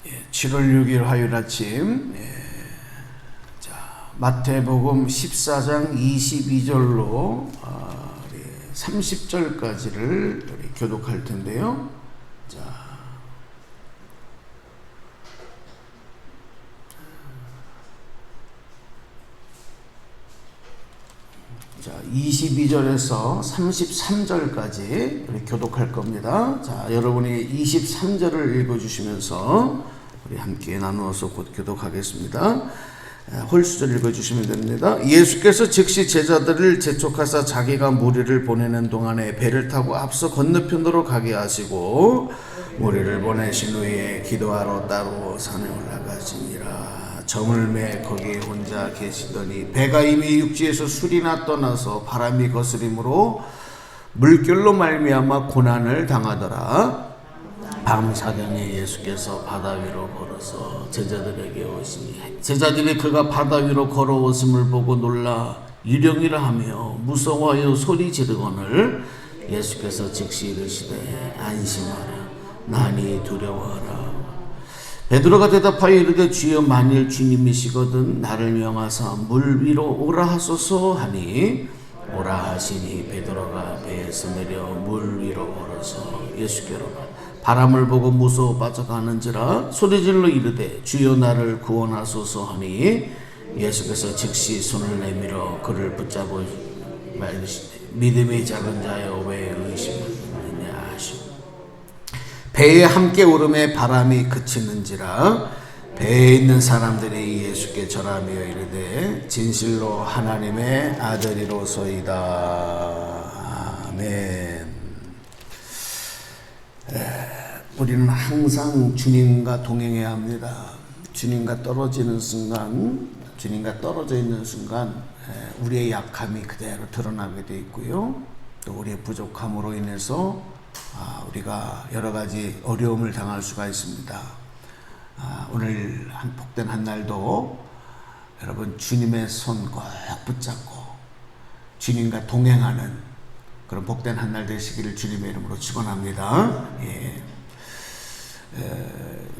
7월 6일 화요일 아침, 마태복음 14장 22절로 30절까지를 교독할 텐데요. 자, 22절에서 33절까지 우리 교독할 겁니다. 자, 여러분이 23절을 읽어주시면서 우리 함께 나누어서 곧 교독하겠습니다. 홀수절 읽어주시면 됩니다. 예수께서 즉시 제자들을 재촉하사 자기가 무리를 보내는 동안에 배를 타고 앞서 건너편으로 가게 하시고 무리를 보내신 후에 기도하러 따로 산에 올라가시니라. 저물매 거기에 혼자 계시더니 배가 이미 육지에서 술이나 떠나서 바람이 거스림으로 물결로 말미암아 고난을 당하더라. 밤사경에 예수께서 바다 위로 걸어서 제자들에게 오시니 제자들이 그가 바다 위로 걸어오심을 보고 놀라 유령이라 하며 무서워하여 소리 지르거늘 예수께서 즉시 이르시되 안심하라 나니 두려워하라. 베드로가 대답하여 이르되 주여 만일 주님이시거든 나를 명하사 물 위로 오라 하소서 하니 오라 하시니 베드로가 배에서 내려 물 위로 걸어서 예수께로 바람을 보고 무서워 빠져가는지라 소리질러 이르되 주여 나를 구원하소서 하니 예수께서 즉시 손을 내밀어 그를 붙잡고 말하시되 믿음이 작은 자여 왜 의심하느냐 하시고 배에 함께 오름에 바람이 그치는지라 배에 있는 사람들이 예수께 절하며 이르되 진실로 하나님의 아들이로소이다. 아멘. 우리는 항상 주님과 동행해야 합니다. 주님과 떨어지는 순간, 주님과 떨어져 있는 순간 우리의 약함이 그대로 드러나게 되어 있고요. 또 우리의 부족함으로 인해서 우리가 여러 가지 어려움을 당할 수가 있습니다. 오늘 복된 한 날도 여러분 주님의 손 꼭 붙잡고 주님과 동행하는 그런 복된 한 날 되시기를 주님의 이름으로 축원합니다.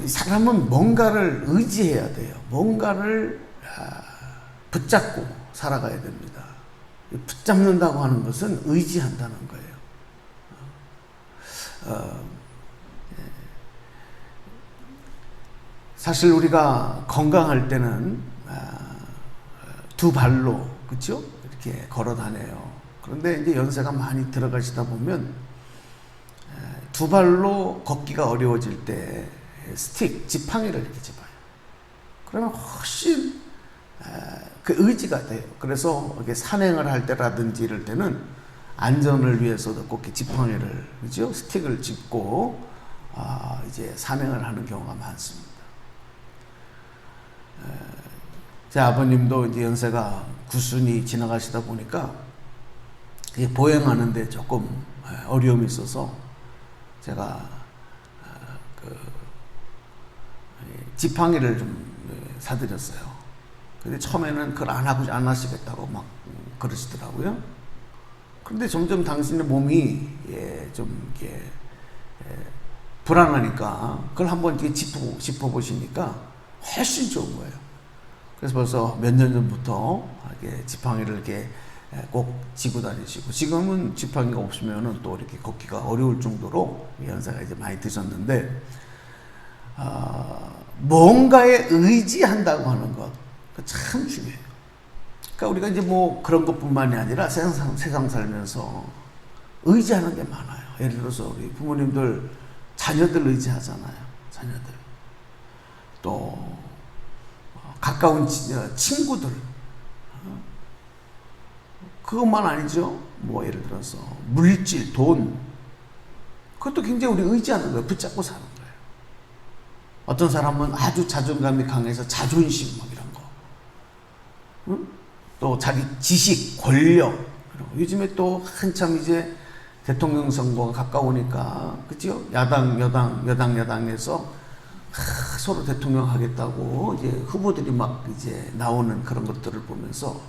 사람은 뭔가를 의지해야 돼요. 뭔가를 붙잡고 살아가야 됩니다. 붙잡는다고 하는 것은 의지한다는 거예요. 사실 우리가 건강할 때는 두 발로 그렇죠? 이렇게 걸어 다녀요. 그런데 이제 연세가 많이 들어가시다 보면 두 발로 걷기가 어려워질 때 스틱, 지팡이를 이렇게 잡아요. 그러면 훨씬 그 의지가 돼요. 그래서 이렇게 산행을 할 때라든지 이럴 때는 안전을 위해서도 꼭 이렇게 지팡이를, 그죠? 스틱을 짚고 이제 산행을 하는 경우가 많습니다. 제 아버님도 이제 연세가 구순이 지나가시다 보니까 보행하는데 조금 어려움이 있어서 제가 지팡이를 좀 사드렸어요. 근데 처음에는 그걸 안 하시겠다고 막 그러시더라고요. 그런데 점점 당신의 몸이 좀 이렇게 불안하니까 그걸 한번 이렇게 짚어보시니까 훨씬 좋은 거예요. 그래서 벌써 몇 년 전부터 이렇게 지팡이를 이렇게 꼭 지고 다니시고 지금은 지팡이가 없으면은 또 이렇게 걷기가 어려울 정도로 연세가 이제 많이 드셨는데 뭔가에 의지한다고 하는 것 참 중요해요. 그러니까 우리가 이제 뭐 그런 것뿐만이 아니라 세상 살면서 의지하는 게 많아요. 예를 들어서 우리 부모님들 자녀들 의지하잖아요. 자녀들 또 가까운 친구들 그것만 아니죠. 뭐 예를 들어서 물질, 돈 그것도 굉장히 우리 의지하는 거예요. 붙잡고 사는 거예요. 어떤 사람은 아주 자존감이 강해서 자존심 막 이런 거, 응? 또 자기 지식, 권력. 요즘에 또 한참 이제 대통령 선거가 가까우니까 그죠? 여당에서 서로 대통령 하겠다고 이제 후보들이 막 이제 나오는 그런 것들을 보면서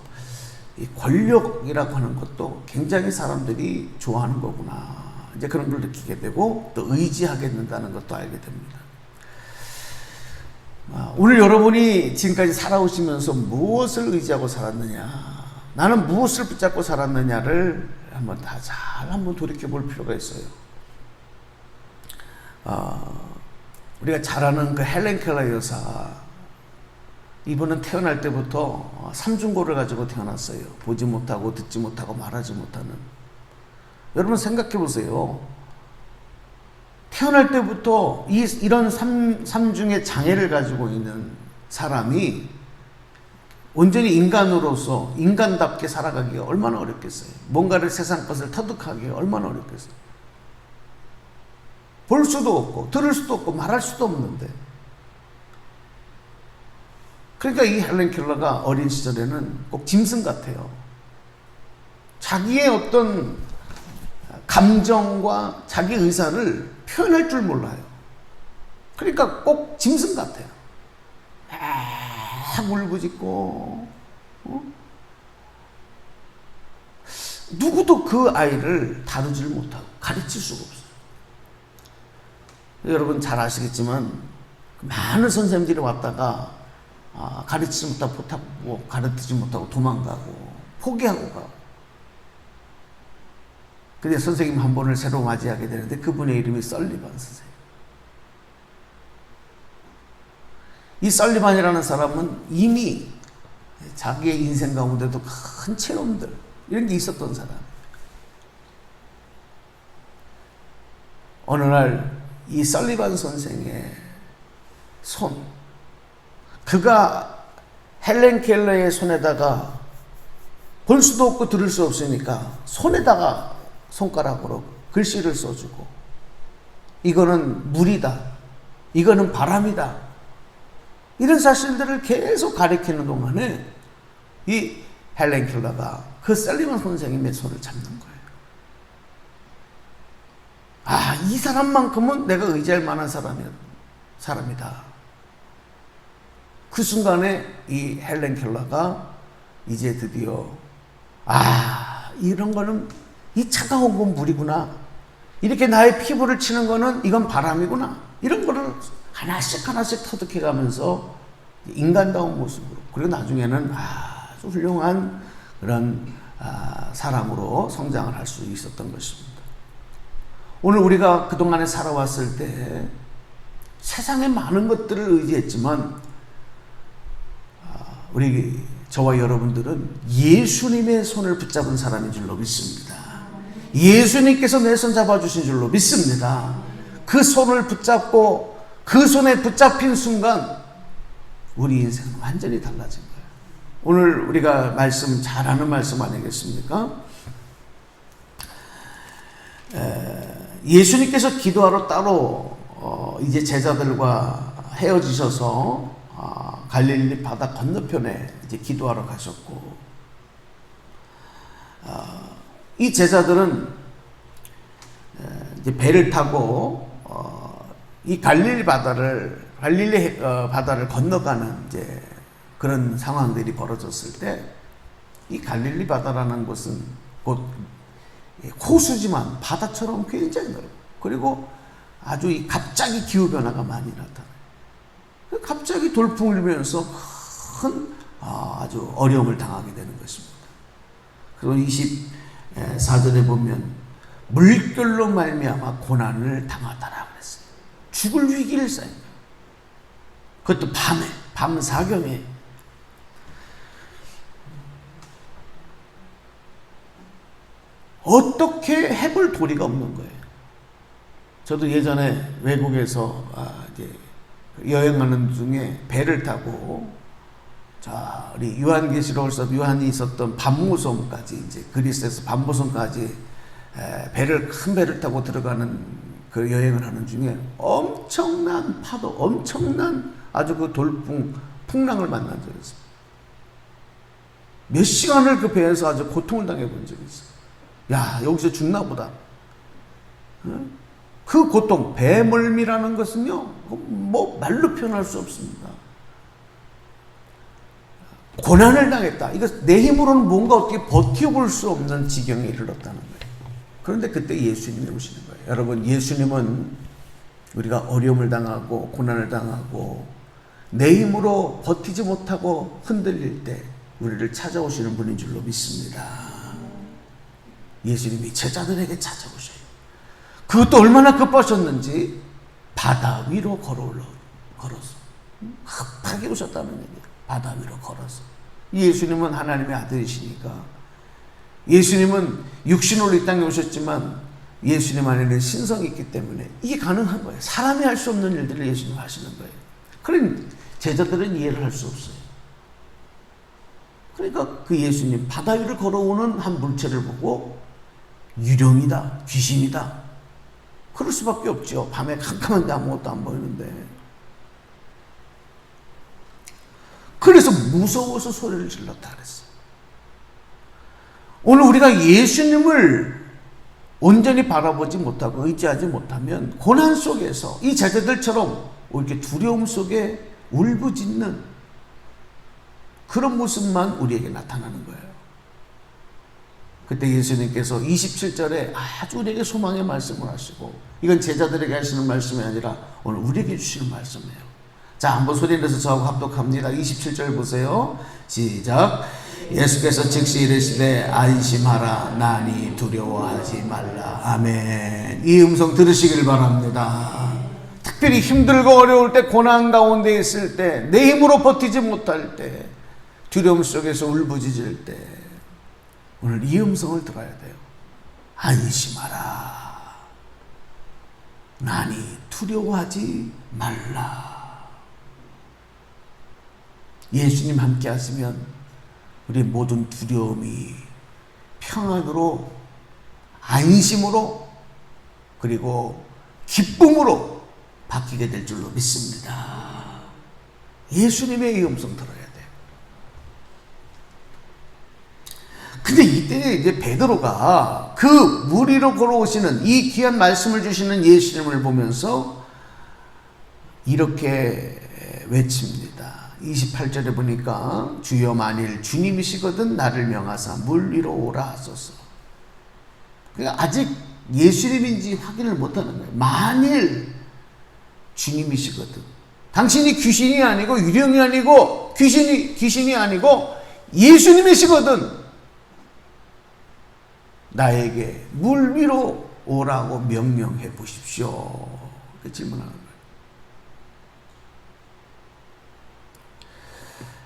이 권력이라고 하는 것도 굉장히 사람들이 좋아하는 거구나. 이제 그런 걸 느끼게 되고 또 의지하게 된다는 것도 알게 됩니다. 오늘 여러분이 지금까지 살아오시면서 무엇을 의지하고 살았느냐, 나는 무엇을 붙잡고 살았느냐를 한번 한번 돌이켜 볼 필요가 있어요. 우리가 잘 아는 그 헬렌 켈러 여사, 이분은 태어날 때부터 삼중고를 가지고 태어났어요. 보지 못하고 듣지 못하고 말하지 못하는. 여러분 생각해 보세요. 태어날 때부터 이런 삼중의 장애를 가지고 있는 사람이 온전히 인간으로서 인간답게 살아가기가 얼마나 어렵겠어요. 뭔가를 세상 것을 터득하기가 얼마나 어렵겠어요. 볼 수도 없고 들을 수도 없고 말할 수도 없는데, 그러니까 이 헬렌 켈러가 어린 시절에는 꼭 짐승 같아요. 자기의 어떤 감정과 자기 의사를 표현할 줄 몰라요. 그러니까 꼭 짐승 같아요. 막 울부짖고, 누구도 그 아이를 다루질 못하고 가르칠 수가 없어요. 여러분 잘 아시겠지만 많은 선생님들이 왔다가 가르치지 못하고 가르치지 못하고 도망가고 포기하고 가고. 근데 선생님 한 분을 새로 맞이하게 되는데 그분의 이름이 설리반 선생님. 이 설리반이라는 사람은 이미 자기의 인생 가운데도 큰 체험들 이런 게 있었던 사람. 어느 날 이 설리반 선생의 손, 그가 헬렌 켈러의 손에다가 볼 수도 없고 들을 수 없으니까 손에다가 손가락으로 글씨를 써주고, 이거는 물이다, 이거는 바람이다, 이런 사실들을 계속 가리키는 동안에 이 헬렌 켈러가 그 설리반 선생님의 손을 잡는 거예요. 이 사람만큼은 내가 의지할 만한 사람이다. 그 순간에 이 헬렌 켈러가 이제 드디어 이런 거는, 이 차가운 건 물이구나, 이렇게 나의 피부를 치는 거는 이건 바람이구나, 이런 거를 하나씩 하나씩 터득해 가면서 인간다운 모습으로, 그리고 나중에는 아주 훌륭한 그런 사람으로 성장을 할 수 있었던 것입니다. 오늘 우리가 그동안에 살아왔을 때 세상의 많은 것들을 의지했지만 저와 여러분들은 예수님의 손을 붙잡은 사람인 줄로 믿습니다. 예수님께서 내 손 잡아주신 줄로 믿습니다. 그 손을 붙잡고 그 손에 붙잡힌 순간 우리 인생은 완전히 달라진 거예요. 오늘 우리가 말씀 잘 아는 말씀 아니겠습니까? 예수님께서 기도하러 따로 이제 제자들과 헤어지셔서 갈릴리 바다 건너편에 이제 기도하러 가셨고, 이 제자들은 이제 배를 타고 이 갈릴리 바다를 건너가는 이제 그런 상황들이 벌어졌을 때, 이 갈릴리 바다라는 곳은 곧 호수지만 바다처럼 굉장히 넓고, 그리고 아주 갑자기 기후변화가 많이 나타나요. 갑자기 돌풍을 일면서 큰 아주 어려움을 당하게 되는 것입니다. 그리고 24절에 보면 물결로 말미암아 고난을 당하더라 그랬어요. 죽을 위기를 쌓인 거예요. 그것도 밤 사경에. 어떻게 해볼 도리가 없는 거예요. 저도 예전에 외국에서 이제 여행하는 중에 배를 타고 우리 요한계시록에서 요한이 있었던 밤모섬까지, 이제 그리스에서 밤모섬까지 큰 배를 타고 들어가는 그 여행을 하는 중에 엄청난 파도, 엄청난 아주 그 풍랑을 만난 적이 있어요. 몇 시간을 그 배에서 아주 고통을 당해 본 적이 있어요. 여기서 죽나 보다. 그 고통, 배멀미라는 것은요, 뭐 말로 표현할 수 없습니다. 고난을 당했다. 이거 내 힘으로는 뭔가 어떻게 버텨볼 수 없는 지경에 이르렀다는 거예요. 그런데 그때 예수님이 오시는 거예요. 여러분, 예수님은 우리가 어려움을 당하고 고난을 당하고 내 힘으로 버티지 못하고 흔들릴 때 우리를 찾아오시는 분인 줄로 믿습니다. 예수님이 제자들에게 찾아오셔요. 그것도 얼마나 급하셨는지 바다 위로 걸어서 급하게 오셨다는 얘기예요. 바다 위로 걸어서. 예수님은 하나님의 아들이시니까, 예수님은 육신으로 이 땅에 오셨지만 예수님 안에는 신성이 있기 때문에 이게 가능한 거예요. 사람이 할 수 없는 일들을 예수님 하시는 거예요. 그러니 제자들은 이해를 할 수 없어요. 그러니까 그 예수님 바다 위를 걸어오는 한 물체를 보고 유령이다, 귀신이다, 그럴 수밖에 없죠. 밤에 캄캄한데 아무것도 안 보이는데. 그래서 무서워서 소리를 질렀다 그랬어요. 오늘 우리가 예수님을 온전히 바라보지 못하고 의지하지 못하면 고난 속에서 이 제자들처럼 이렇게 두려움 속에 울부짖는 그런 모습만 우리에게 나타나는 거예요. 그때 예수님께서 27절에 아주 우리에게 소망의 말씀을 하시고, 이건 제자들에게 하시는 말씀이 아니라 오늘 우리에게 주시는 말씀이에요. 자, 한번 소리 내서 저하고 합독합니다. 27절 보세요. 시작. 예수께서 즉시 이르시되 안심하라, 나니 두려워하지 말라. 아멘. 이 음성 들으시길 바랍니다. 특별히 힘들고 어려울 때, 고난 가운데 있을 때, 내 힘으로 버티지 못할 때, 두려움 속에서 울부짖을 때 오늘 이 음성을 들어야 돼요. 안심하라, 나니 두려워하지 말라. 예수님 함께 하시면 우리 모든 두려움이 평안으로, 안심으로, 그리고 기쁨으로 바뀌게 될 줄로 믿습니다. 예수님의 이 음성 들어야 돼요. 근데 이때 이제 베드로가 그 물 위로 걸어오시는 이 귀한 말씀을 주시는 예수님을 보면서 이렇게 외칩니다. 28절에 보니까 주여 만일 주님이시거든 나를 명하사 물 위로 오라 하소서. 그러니까 아직 예수님인지 확인을 못하는 거예요. 만일 주님이시거든, 당신이 귀신이 아니고 유령이 아니고 귀신이 아니고 예수님이시거든 나에게 물 위로 오라고 명령해 보십시오. 그 질문하는 거예요.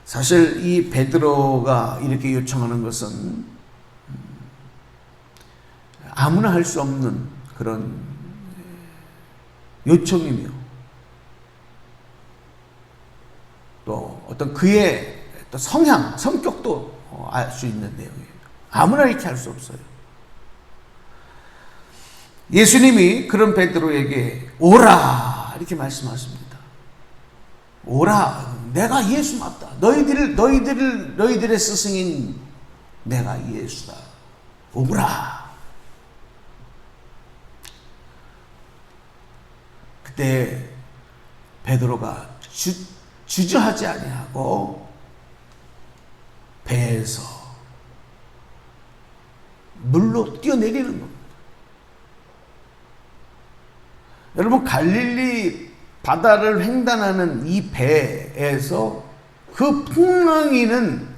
사실 이 베드로가 이렇게 요청하는 것은 아무나 할 수 없는 그런 요청이며, 또 어떤 그의 또 성격도 알 수 있는 내용이에요. 아무나 이렇게 할 수 없어요. 예수님이 그런 베드로에게 오라 이렇게 말씀하십니다. 오라, 내가 예수 맞다. 너희들의 스승인 내가 예수다. 오라. 그때 베드로가 주저하지 아니하고 배에서 물로 뛰어내리는 겁니다. 여러분, 갈릴리 바다를 횡단하는 이 배에서 그 풍랑이는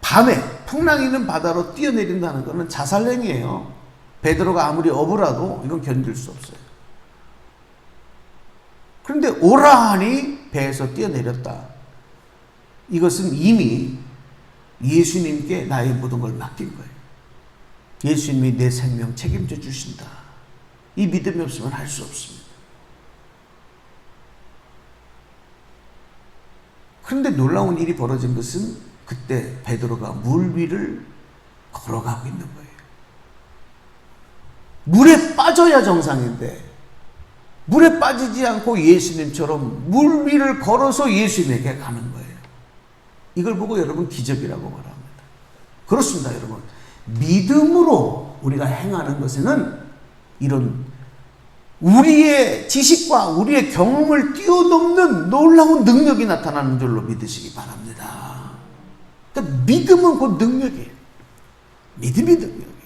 밤에 풍랑이는 바다로 뛰어내린다는 것은 자살행위예요. 베드로가 아무리 어부라도 이건 견딜 수 없어요. 그런데 오라 하니 배에서 뛰어내렸다. 이것은 이미 예수님께 나의 모든 걸 맡긴 거예요. 예수님이 내 생명 책임져 주신다. 이 믿음이 없으면 할 수 없습니다. 그런데 놀라운 일이 벌어진 것은 그때 베드로가 물 위를 걸어가고 있는 거예요. 물에 빠져야 정상인데 물에 빠지지 않고 예수님처럼 물 위를 걸어서 예수님에게 가는 거예요. 이걸 보고 여러분 기적이라고 말합니다. 그렇습니다, 여러분. 믿음으로 우리가 행하는 것에는 이런 우리의 지식과 우리의 경험을 뛰어넘는 놀라운 능력이 나타나는 줄로 믿으시기 바랍니다. 그러니까 믿음은 곧 능력이에요. 믿음이 능력이에요.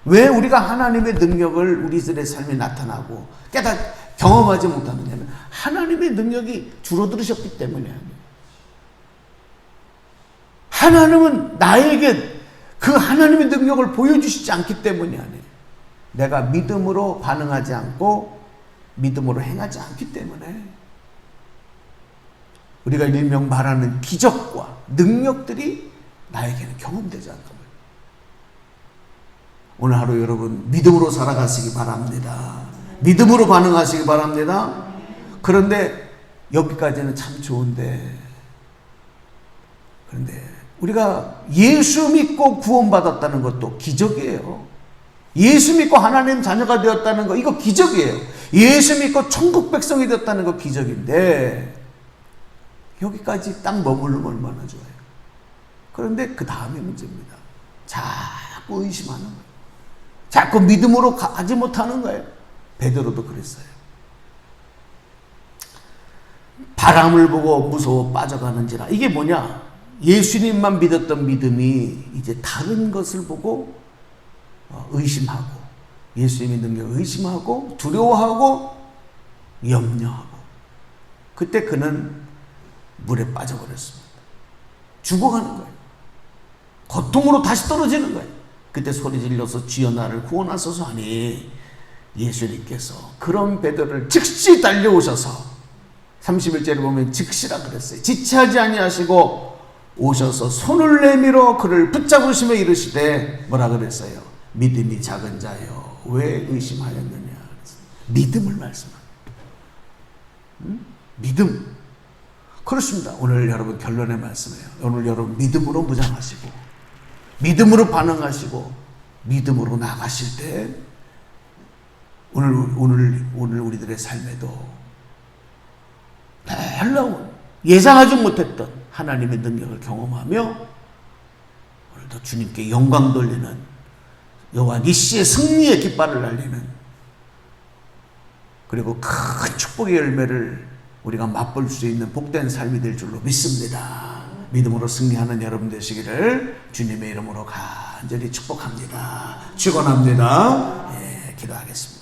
왜 우리가 하나님의 능력을 우리들의 삶에 나타나고 경험하지 못하느냐면 하나님의 능력이 줄어들으셨기 때문이 아니에요. 하나님은 나에게 그 하나님의 능력을 보여주시지 않기 때문이 아니에요. 내가 믿음으로 반응하지 않고 믿음으로 행하지 않기 때문에 우리가 일명 말하는 기적과 능력들이 나에게는 경험되지 않는 거예요. 오늘 하루 여러분 믿음으로 살아가시기 바랍니다. 믿음으로 반응하시기 바랍니다. 그런데 여기까지는 참 좋은데, 그런데 우리가 예수 믿고 구원받았다는 것도 기적이에요. 예수 믿고 하나님 자녀가 되었다는 거, 이거 기적이에요. 예수 믿고 천국 백성이 되었다는 거 기적인데 여기까지 딱 머무르면 얼마나 좋아요. 그런데 그 다음에 문제입니다. 자꾸 의심하는 거예요. 자꾸 믿음으로 가지 못하는 거예요. 베드로도 그랬어요. 바람을 보고 무서워 빠져가는지라. 이게 뭐냐? 예수님만 믿었던 믿음이 이제 다른 것을 보고 의심하고, 예수님의 능력을 의심하고 두려워하고 염려하고, 그때 그는 물에 빠져버렸습니다. 죽어가는 거예요. 고통으로 다시 떨어지는 거예요. 그때 소리 질러서 주여 나를 구원하소서 하니 예수님께서 그런 베드로를 즉시 달려오셔서 31절에 보면 즉시라 그랬어요. 지체하지 아니하시고 오셔서 손을 내밀어 그를 붙잡으시며 이르시되 뭐라 그랬어요? 믿음이 작은 자여 왜 의심하였느냐. 믿음을 말씀합니다. 믿음. 그렇습니다. 오늘 여러분 결론의 말씀이에요. 오늘 여러분 믿음으로 무장하시고 믿음으로 반응하시고 믿음으로 나가실 때 오늘 우리들의 삶에도 놀라운 예상하지 못했던 하나님의 능력을 경험하며 오늘도 주님께 영광 돌리는 여호와 니시의 승리의 깃발을 날리는, 그리고 큰 축복의 열매를 우리가 맛볼 수 있는 복된 삶이 될 줄로 믿습니다. 믿음으로 승리하는 여러분 되시기를 주님의 이름으로 간절히 축복합니다. 축원합니다. 예, 기도하겠습니다.